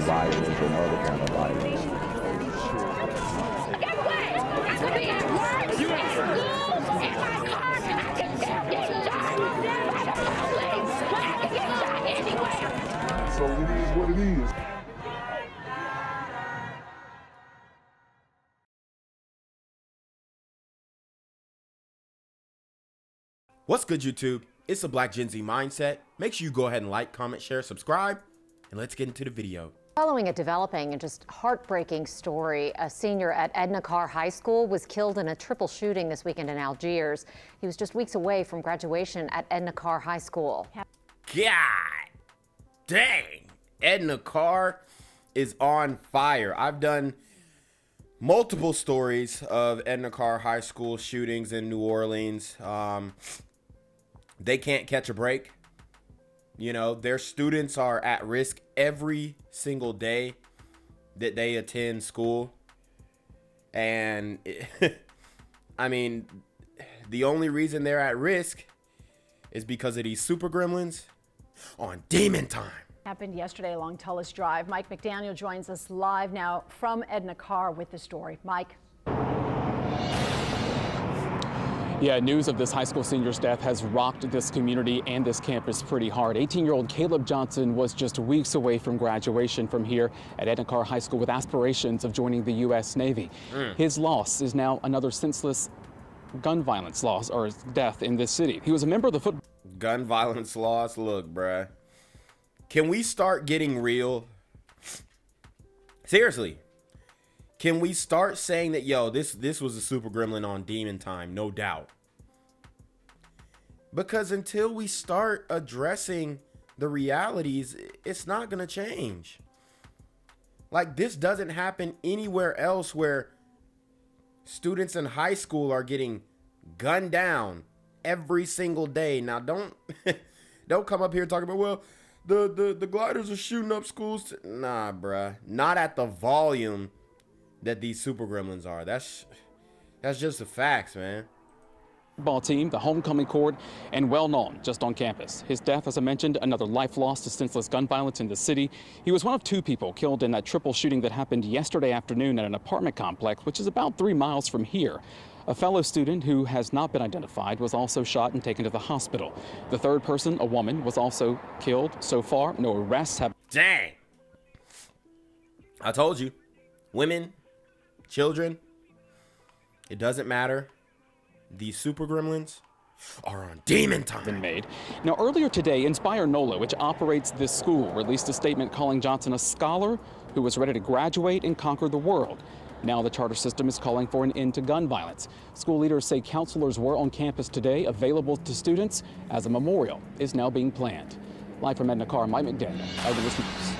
violence or no other kind of violence. Get away! I could be at work, at school, in my car, I can still get shot by the police, but I can get shot anywhere. So it is what it is. What's good, YouTube? It's the Black Gen Z Mindset. Make sure you go ahead and like, comment, share, subscribe, and let's get into the video. Following a developing and just heartbreaking story, a senior at Edna Carr High School was killed in a triple shooting this weekend in Algiers. He was just weeks away from graduation at Edna Carr High School. God dang, Edna Carr is on fire. I've done multiple stories of Edna Carr High School shootings in New Orleans. They can't catch a break. You know, their students are at risk every single day that they attend school. And I mean, the only reason they're at risk is because of these super gremlins on demon time. Happened yesterday along Hollis Drive. Mike McDaniel joins us live now from Edna Carr with the story. Mike. Yeah, news of this high school senior's death has rocked this community and this campus pretty hard. 18-year-old Caleb Johnson was just weeks away from graduation from here at Edna Carr High School with aspirations of joining the U.S. Navy. His loss is now another senseless gun violence loss or death in this city. He was a member of the football. Gun violence loss. Look, bruh. Can we start getting real? Seriously. Can we start saying that, yo, this was a super gremlin on demon time, no doubt? Because until we start addressing the realities, it's not going to change. Like, this doesn't happen anywhere else where students in high school are getting gunned down every single day. Now, don't come up here talking about, well, the gliders are shooting up schools. Nah, bruh. Not at the volume that these super gremlins are. That's just the facts, man. Ball team, the homecoming court, and well known just on campus. His death, as I mentioned, another life lost to senseless gun violence in the city. He was one of two people killed in that triple shooting that happened yesterday afternoon at an apartment complex, which is about 3 miles from here. A fellow student who has not been identified was also shot and taken to the hospital. The third person, a woman, was also killed. So far, no arrests have. Dang. I told you. Women, children, it doesn't matter. These super gremlins are on demon time. Been made. Now, earlier today, Inspire NOLA, which operates this school, released a statement calling Johnson a scholar who was ready to graduate and conquer the world. Now the charter system is calling for an end to gun violence. School leaders say counselors were on campus today, available to students, as a memorial is now being planned. Live from Edna Carr, Mike McDaniel, Eyewitness News.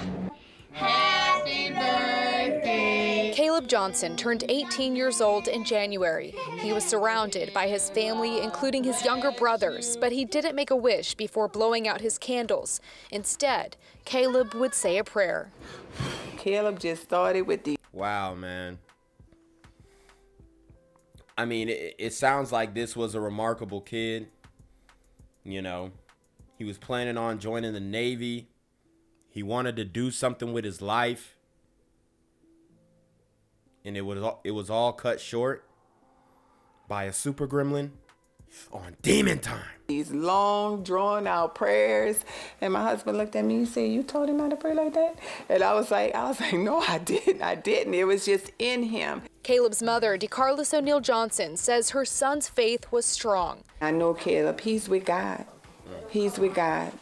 Happy birthday. Caleb Johnson turned 18 years old in January. He was surrounded by his family, including his younger brothers, but he didn't make a wish before blowing out his candles. Instead, Caleb would say a prayer. Caleb just started with the... Wow, man. I mean, it sounds like this was a remarkable kid. You know, he was planning on joining the Navy. He wanted to do something with his life. And it was all cut short by a super gremlin on demon time. These long, drawn-out prayers. And my husband looked at me and said, "You told him how to pray like that?" And I was like, no, I didn't. It was just in him. Caleb's mother, DeCarlos O'Neill Johnson, says her son's faith was strong. I know Caleb, he's with God. He's with God.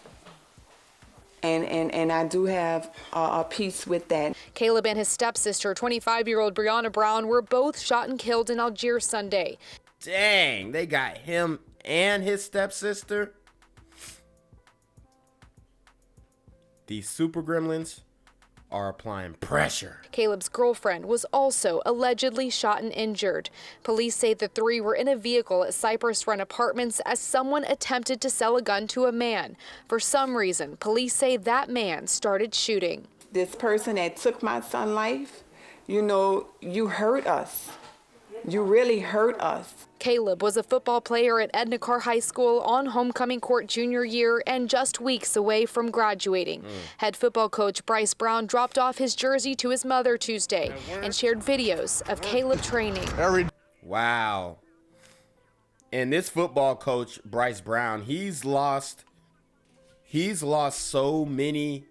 And I do have a peace with that. Caleb and his stepsister, 25-year-old Brianna Brown, were both shot and killed in Algiers Sunday. Dang, they got him and his stepsister. These super gremlins are applying pressure. Caleb's girlfriend was also allegedly shot and injured. Police say the three were in a vehicle at Cypress Run Apartments as someone attempted to sell a gun to a man. For some reason, police say that man started shooting. This person that took my son's life, you know, you hurt us. You really hurt us. Caleb was a football player at Edna Karr High School on homecoming court junior year and just weeks away from graduating. Head football coach Bryce Brown dropped off his jersey to his mother Tuesday and shared videos of Caleb training. Wow. And this football coach, Bryce Brown, he's lost so many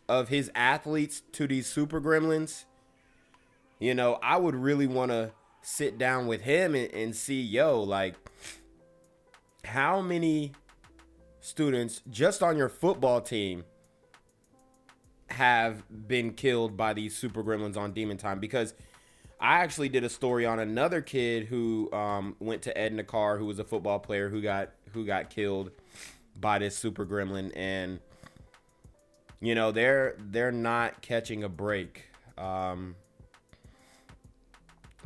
of his athletes to these super gremlins. You know, I would really want to sit down with him and see, like, how many students just on your football team have been killed by these super gremlins on Demon Time? Because I actually did a story on another kid who went to Edna Karr, who was a football player who got killed by this super gremlin, and you know, they're not catching a break.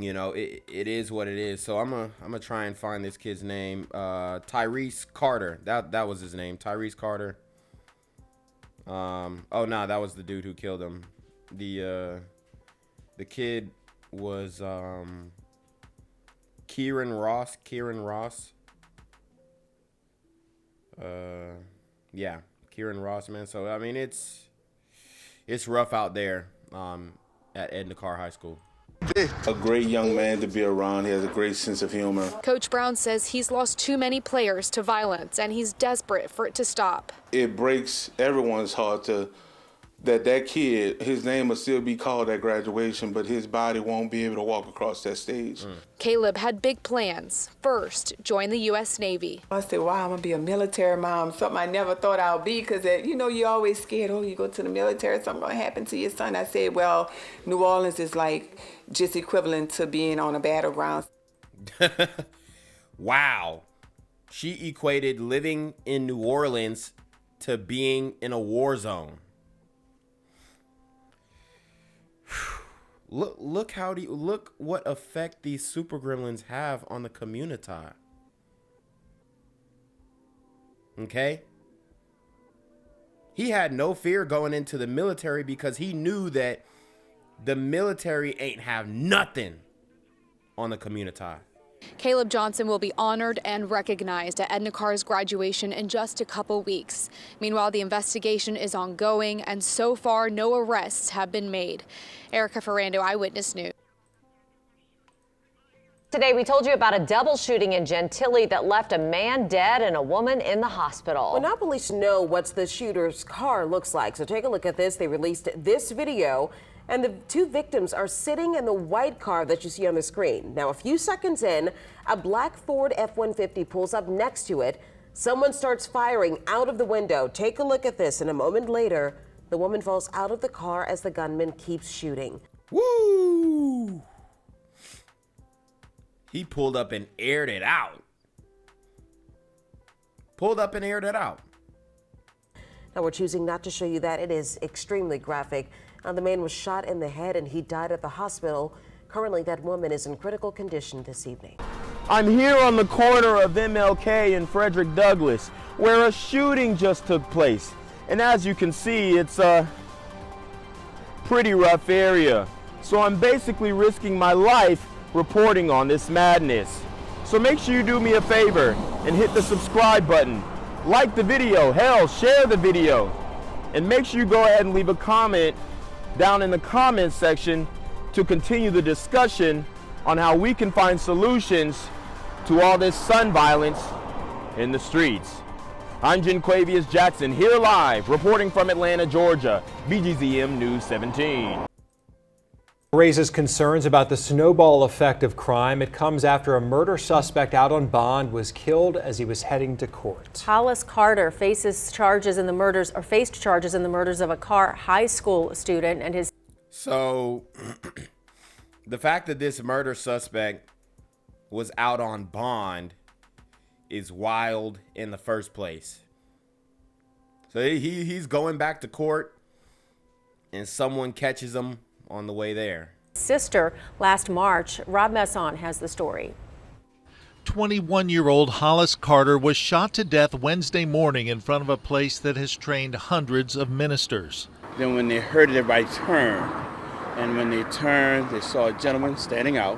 You know, it is what it is. So I'm gonna try and find this kid's name. Tyrese Carter. That was his name. Tyrese Carter. Oh no, that was the dude who killed him. The kid was Kieran Ross. Yeah, Kieran Ross, man. So I mean, it's rough out there at Edna Karr High School. A great young man to be around. He has a great sense of humor. Coach Brown says he's lost too many players to violence, and he's desperate for it to stop. It breaks everyone's heart that kid, his name will still be called at graduation, but his body won't be able to walk across that stage. Caleb had big plans. First, join the U.S. Navy. I said, wow, I'm going to be a military mom, something I never thought I would be, because, you know, you're always scared, you go to the military, something going to happen to your son. I said, well, New Orleans is like just equivalent to being on a battleground. Wow. She equated living in New Orleans to being in a war zone. Look what effect these super gremlins have on the community. Okay? He had no fear going into the military because he knew that the military ain't have nothing on the community. Caleb Johnson will be honored and recognized at Edna Karr's graduation in just a couple weeks. Meanwhile, the investigation is ongoing, and so far, no arrests have been made. Erica Ferrando, Eyewitness News. Today, we told you about a double shooting in Gentilly that left a man dead and a woman in the hospital. Well, now police know what the shooter's car looks like. So take a look at this. They released this video, and the two victims are sitting in the white car that you see on the screen. Now, a few seconds in, a black Ford F-150 pulls up next to it. Someone starts firing out of the window. Take a look at this, and a moment later, the woman falls out of the car as the gunman keeps shooting. Woo! He pulled up and aired it out. Now, we're choosing not to show you that. It is extremely graphic. The man was shot in the head and he died at the hospital. Currently, that woman is in critical condition this evening. I'm here on the corner of MLK and Frederick Douglass, where a shooting just took place. And as you can see, it's a pretty rough area. So I'm basically risking my life reporting on this madness. So make sure you do me a favor and hit the subscribe button. Like the video, hell, share the video. And make sure you go ahead and leave a comment down in the comments section to continue the discussion on how we can find solutions to all this son violence in the streets. I'm Jenquavius Jackson, here live, reporting from Atlanta, Georgia, BGZM News 17. Raises concerns about the snowball effect of crime. It comes after a murder suspect out on bond was killed as he was heading to court. Hollis Carter faced charges in the murders of a Karr High School student and his. So the fact that this murder suspect was out on bond is wild in the first place. So he's going back to court and someone catches him on the way there. Sister last March. Rob Masson has the story. 21-year-old Hollis Carter was shot to death Wednesday morning in front of a place that has trained hundreds of ministers. Then when they heard everybody turn, and when they turned, they saw a gentleman standing out,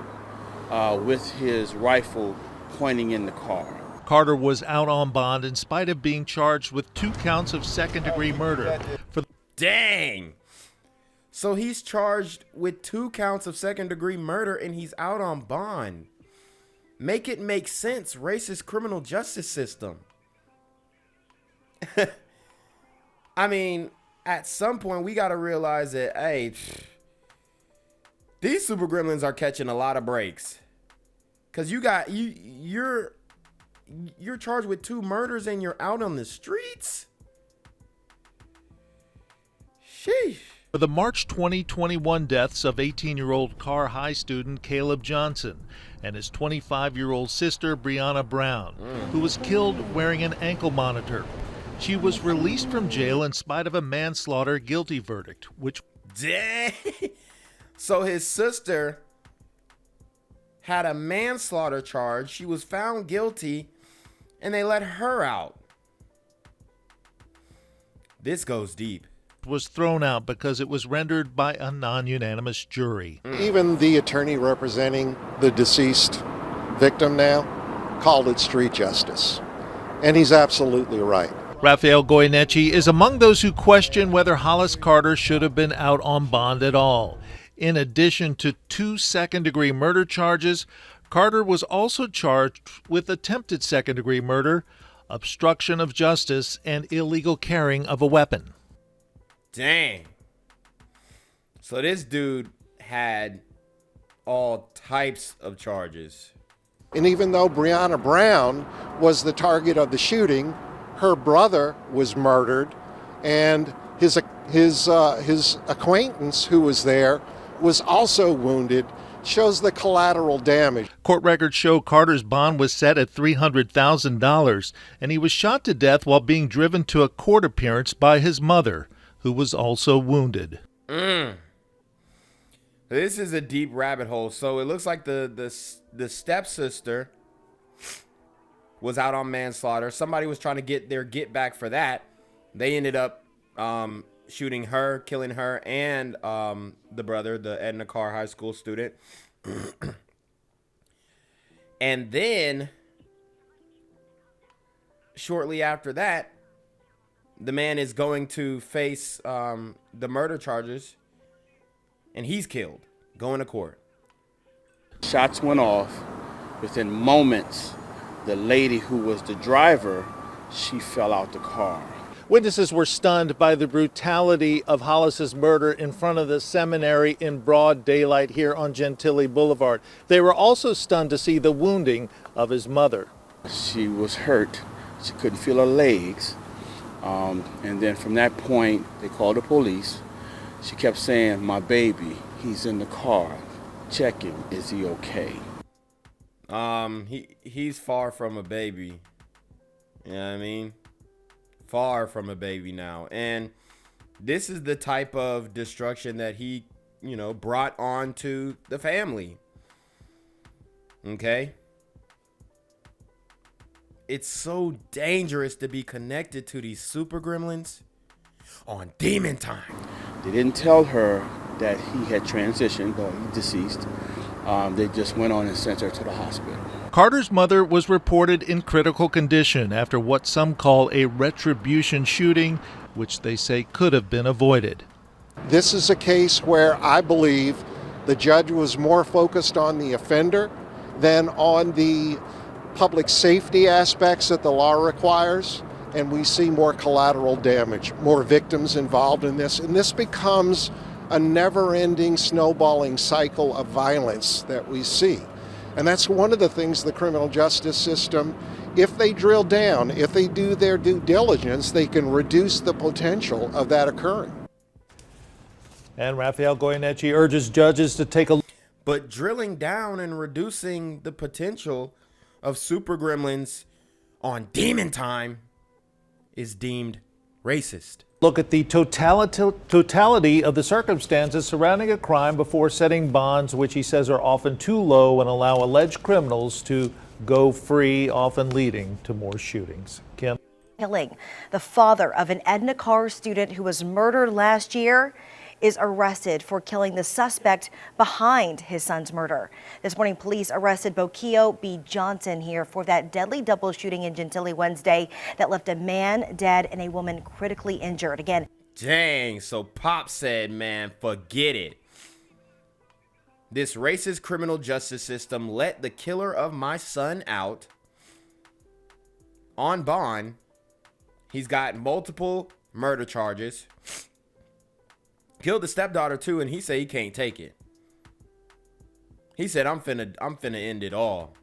with his rifle pointing in the car. Carter was out on bond in spite of being charged with 2 counts of second-degree murder. Dang! So he's charged with 2 counts of second-degree murder and he's out on bond. Make it make sense, racist criminal justice system. I mean, at some point we got to realize that, hey, these super gremlins are catching a lot of breaks. Cause you're charged with 2 murders and you're out on the streets. Sheesh. For the March 2021 deaths of 18-year-old Carr High student Caleb Johnson and his 25-year-old sister Brianna Brown, who was killed wearing an ankle monitor. She was released from jail in spite of a manslaughter guilty verdict, which... Dang. So his sister had a manslaughter charge. She was found guilty and they let her out. This goes deep. Was thrown out because it was rendered by a non-unanimous jury. Even the attorney representing the deceased victim now called it street justice. And he's absolutely right. Rafael Goyeneche is among those who question whether Hollis Carter should have been out on bond at all. In addition to 2 second-degree murder charges, Carter was also charged with attempted second-degree murder, obstruction of justice, and illegal carrying of a weapon. Dang. So this dude had all types of charges. And even though Brianna Brown was the target of the shooting, her brother was murdered, and his acquaintance who was there was also wounded. Shows the collateral damage. Court records show Carter's bond was set at $300,000, and he was shot to death while being driven to a court appearance by his mother, who was also wounded. This is a deep rabbit hole. So it looks like the stepsister was out on manslaughter. Somebody was trying to get their get back for that. They ended up shooting her, killing her, and the brother, the Edna Carr High School student. And then shortly after that, the man is going to face the murder charges, and he's killed, going to court. Shots went off. Within moments, the lady who was the driver, she fell out the car. Witnesses were stunned by the brutality of Hollis's murder in front of the seminary in broad daylight here on Gentilly Boulevard. They were also stunned to see the wounding of his mother. She was hurt. She couldn't feel her legs. And then from that point, they called the police. She kept saying, "My baby, he's in the car. Check him. Is he okay?" He's far from a baby. You know what I mean? Far from a baby now. And this is the type of destruction that he, brought on to the family. Okay? It's so dangerous to be connected to these super gremlins on demon time. They didn't tell her that he had transitioned or he deceased. They just went on and sent her to the hospital. Carter's mother was reported in critical condition after what some call a retribution shooting, which they say could have been avoided. This is a case where I believe the judge was more focused on the offender than on the public safety aspects that the law requires, and we see more collateral damage, more victims involved in this, and this becomes a never-ending snowballing cycle of violence that we see. And that's one of the things the criminal justice system, if they drill down, if they do their due diligence, they can reduce the potential of that occurring. And Rafael Goyeneche urges judges to take a look. But drilling down and reducing the potential of super gremlins on demon time is deemed racist. Look at the totality of the circumstances surrounding a crime before setting bonds, which he says are often too low and allow alleged criminals to go free, often leading to more shootings. Kim? Killing the father of an Edna Carr student who was murdered last year is arrested for killing the suspect behind his son's murder. This morning, police arrested Bokio B. Johnson here for that deadly double shooting in Gentilly Wednesday that left a man dead and a woman critically injured. Again. Dang, so Pop said, man, forget it. This racist criminal justice system let the killer of my son out on bond. He's got multiple murder charges. Killed the stepdaughter too, and he said he can't take it. He said, I'm finna end it all.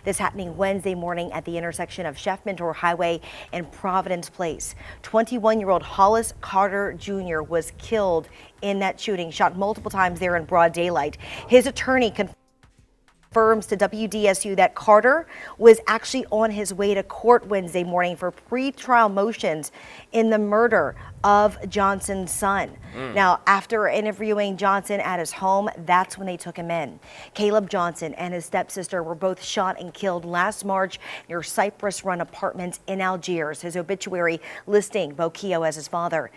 This happening Wednesday morning at the intersection of Chef Mentor Highway and Providence Place. 21-year-old Hollis Carter Jr. was killed in that shooting, shot multiple times there in broad daylight. His attorney confirms to WDSU that Carter was actually on his way to court Wednesday morning for pre-trial motions in the murder of Johnson's son. Now, after interviewing Johnson at his home, that's when they took him in. Caleb Johnson and his stepsister were both shot and killed last March near Cypress Run Apartments in Algiers. His obituary listing Bokio as his father.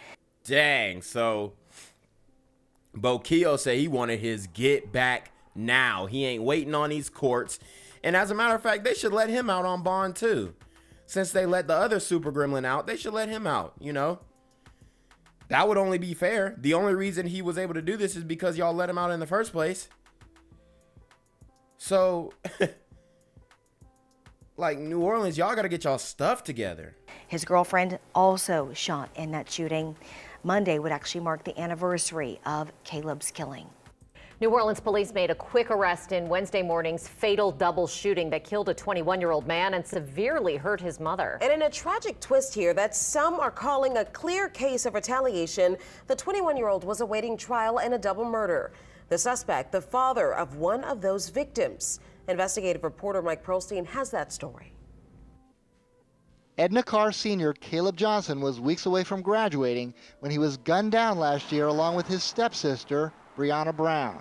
Dang, so Bokio said he wanted his get back now. He ain't waiting on these courts. And as a matter of fact, they should let him out on bond too. Since they let the other super gremlin out, they should let him out, you know? That would only be fair. The only reason he was able to do this is because y'all let him out in the first place. So, like, New Orleans, y'all got to get y'all stuff together. His girlfriend also shot in that shooting. Monday would actually mark the anniversary of Caleb's killing. New Orleans police made a quick arrest in Wednesday morning's fatal double shooting that killed a 21-year-old man and severely hurt his mother. And in a tragic twist here that some are calling a clear case of retaliation, the 21-year-old was awaiting trial in a double murder. The suspect, the father of one of those victims. Investigative reporter Mike Pearlstein has that story. Edna Carr senior Caleb Johnson was weeks away from graduating when he was gunned down last year along with his stepsister, Brianna Brown.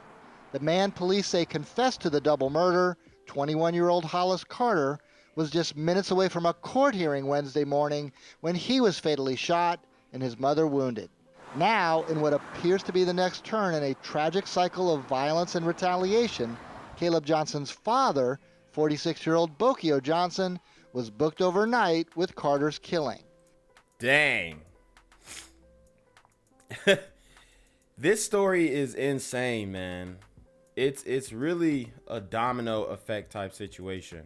The man police say confessed to the double murder, 21-year-old Hollis Carter, was just minutes away from a court hearing Wednesday morning when he was fatally shot and his mother wounded. Now, in what appears to be the next turn in a tragic cycle of violence and retaliation, Caleb Johnson's father, 46-year-old Bokio Johnson, was booked overnight with Carter's killing. Dang. This story is insane, man. It's really a domino effect type situation.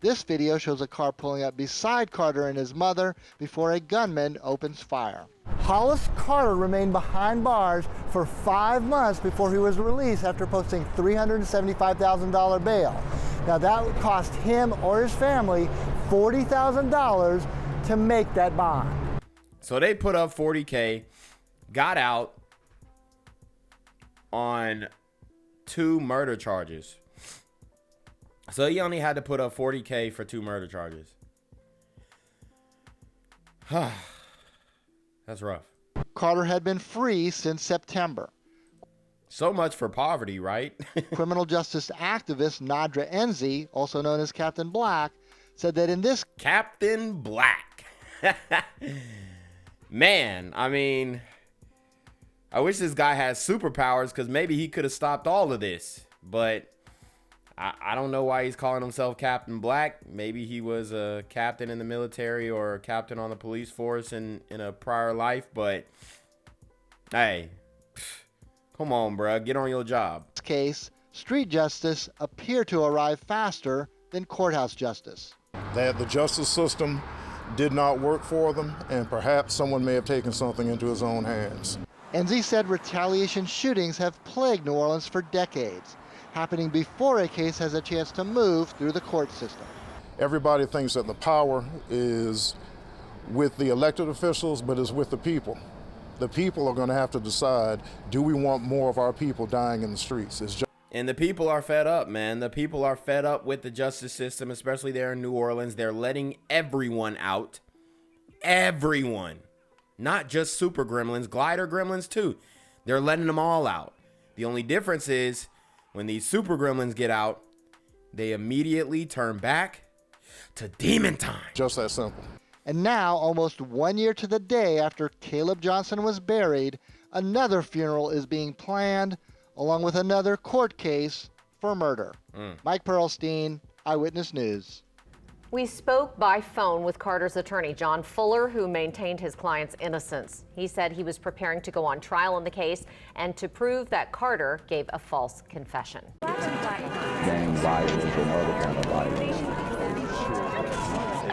This video shows a car pulling up beside Carter and his mother before a gunman opens fire. Hollis Carter remained behind bars for 5 months before he was released after posting $375,000 bail. Now that would cost him or his family $40,000 to make that bond. So they put up $40K, got out on 2 murder charges. So he only had to put up $40K for 2 murder charges. That's rough. Carter had been free since September. So much for poverty, right? Criminal justice activist Nadra Enzi, also known as Captain Black, said that in this... Captain Black. Man, I mean, I wish this guy had superpowers because maybe he could have stopped all of this. But I don't know why he's calling himself Captain Black. Maybe he was a captain in the military or a captain on the police force in a prior life. But, hey, come on, bruh. Get on your job. In this case, street justice appeared to arrive faster than courthouse justice. That the justice system did not work for them, and perhaps someone may have taken something into his own hands. Enzi said retaliation shootings have plagued New Orleans for decades, happening before a case has a chance to move through the court system. Everybody thinks that the power is with the elected officials, but it's with the people. The people are going to have to decide, do we want more of our people dying in the streets? And the people are fed up, man. The people are fed up with the justice system, especially there in New Orleans. They're letting everyone out. Everyone. Not just super gremlins, glider gremlins too. They're letting them all out. The only difference is when these super gremlins get out, they immediately turn back to demon time. Just that simple. And now, almost 1 year to the day after Caleb Johnson was buried, Another funeral is being planned, along with another court case for murder. Mike Pearlstein, Eyewitness News. We spoke by phone with Carter's attorney, John Fuller, who maintained his client's innocence. He said he was preparing to go on trial in the case and to prove that Carter gave a false confession. Gang violence and other kind of violence.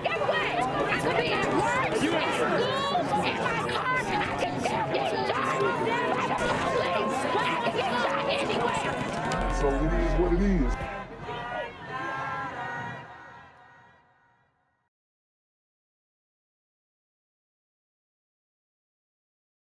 Get away! I could be at work, at school, in my car, and I can still get shot by the police. I can get shot anywhere. So it is what it is.